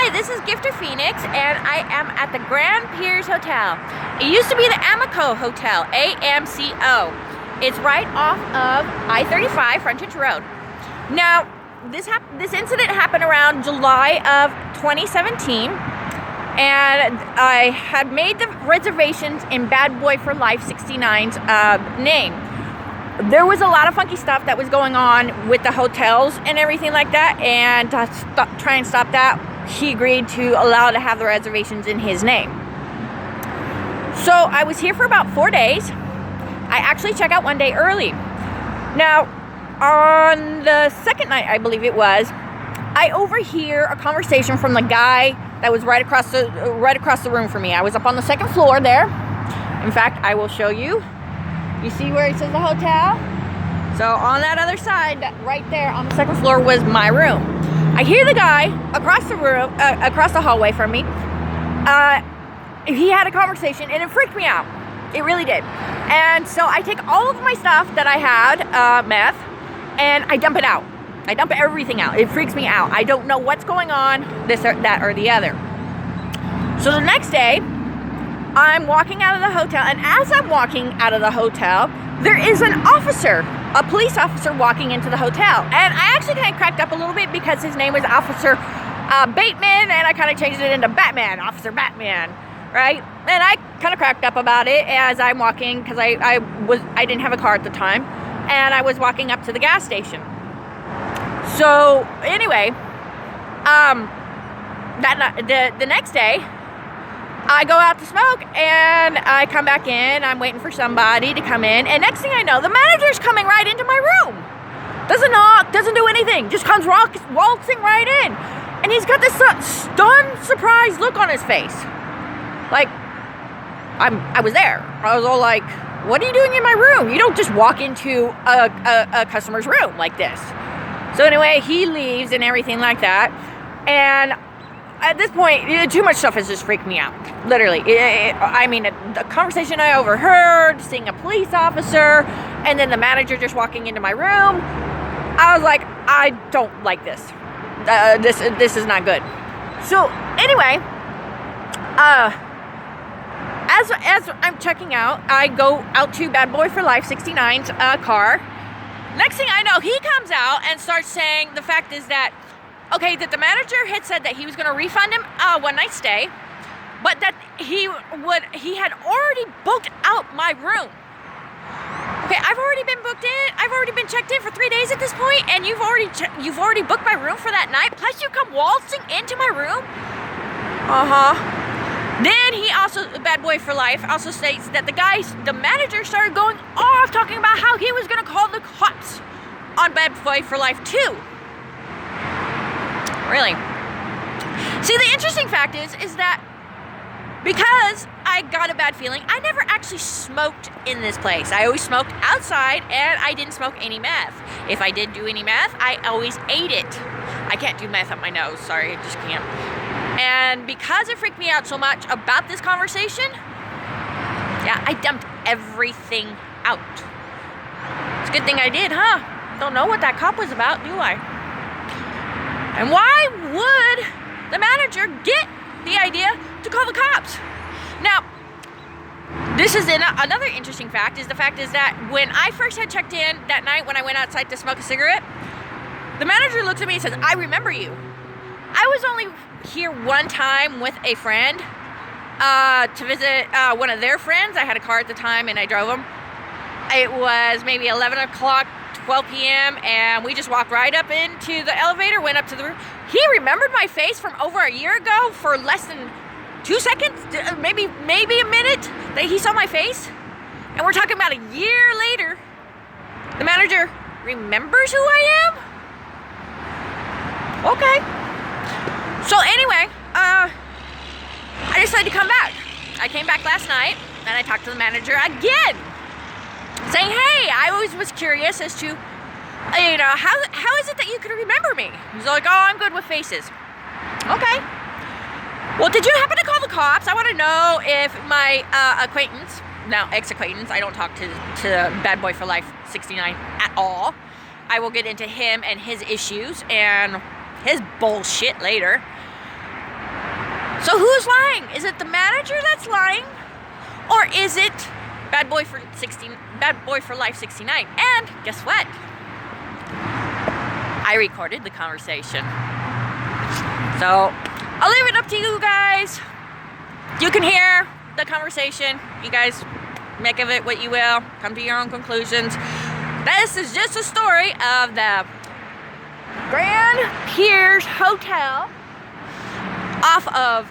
Hi, this is Gifter Phoenix, and I am at the Grand Piers Hotel. It used to be the Amico Hotel, AMCO. It's right off of I-35 Frontage Road. Now, this incident happened around July of 2017, and I had made the reservations in Badboyforlife69's name. There was a lot of funky stuff that was going on with the hotels and everything like that, and to try and stop that, he agreed to allow to have the reservations in his name. So I was here for about 4 days. I actually checked out one day early. Now, on the second night, I believe it was, I overhear a conversation from the guy that was right across the room from me. I was up on the second floor there. In fact, I will show you. You see where it says the hotel? So on that other side, right there on the second floor was my room. I hear the guy across the room, across the hallway from me. He had a conversation and it freaked me out. It really did. And so I take all of my stuff that I had, meth, and I dump it out. I dump everything out. It freaks me out. I don't know what's going on, this or that or the other. So the next day, I'm walking out of the hotel, and as I'm walking out of the hotel, there is an officer, a police officer walking into the hotel. And I actually kind of cracked up a little bit because his name was Officer Bateman, and I kind of changed it into Batman, Officer Batman, right? And I kind of cracked up about it as I'm walking, because I didn't have a car at the time, and I was walking up to the gas station. So anyway, the next day, I go out to smoke, and I come back in. I'm waiting for somebody to come in, and next thing I know, the manager's coming right into my room. Doesn't knock, doesn't do anything, just comes waltzing right in. And he's got this stunned, surprised look on his face. Like, I was there. I was all like, what are you doing in my room? You don't just walk into a customer's room like this. So anyway, he leaves and everything like that, and at this point, too much stuff has just freaked me out. Literally. I mean, the conversation I overheard, seeing a police officer, and then the manager just walking into my room. I was like, I don't like this. This is not good. So anyway, as I'm checking out, I go out to Badboyforlife69's car. Next thing I know, he comes out and starts saying the fact is that, okay, that the manager had said that he was going to refund him a one-night stay, but that he had already booked out my room. Okay, I've already been booked in. I've already been checked in for 3 days at this point, and you've already booked my room for that night. Plus, you come waltzing into my room. Then he also, Bad Boy for Life, also states that the manager started going off talking about how he was going to call the cops on Bad Boy for Life 2. Really. See, the interesting fact is that because I got a bad feeling, I never actually smoked in this place. I always smoked outside, and I didn't smoke any meth. If I did do any meth, I always ate it. I can't do meth up my nose. Sorry, I just can't. And because it freaked me out so much about this conversation, yeah, I dumped everything out. It's a good thing I did, huh? Don't know what that cop was about, do I? And why would the manager get the idea to call the cops? Now, this is another interesting fact, is that when I first had checked in that night when I went outside to smoke a cigarette, the manager looks at me and says, I remember you. I was only here one time with a friend to visit one of their friends. I had a car at the time and I drove them. It was maybe 11 o'clock, 12 p.m. and we just walked right up into the elevator, went up to the room. He remembered my face from over a year ago for less than 2 seconds, maybe a minute that he saw my face. And we're talking about a year later. The manager remembers who I am? Okay. So anyway, I decided to come back. I came back last night and I talked to the manager again, saying, hey, I always was curious as to, how is it that you could remember me? He's like, oh, I'm good with faces. Okay. Well, did you happen to call the cops? I want to know if my acquaintance, now ex-acquaintance, I don't talk to Bad Boy for Life 69 at all. I will get into him and his issues and his bullshit later. So who's lying? Is it the manager that's lying? Or is it Badboyforlife69? And guess what? I recorded the conversation. So I'll leave it up to you guys. You can hear the conversation. You guys make of it what you will. Come to your own conclusions. This is just a story of the Grand Piers Hotel off of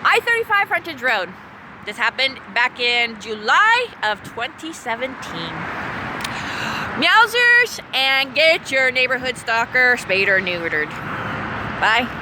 I-35 Frontage Road. This happened back in July of 2017. Meowsers, and get your neighborhood stalker spayed or neutered. Bye.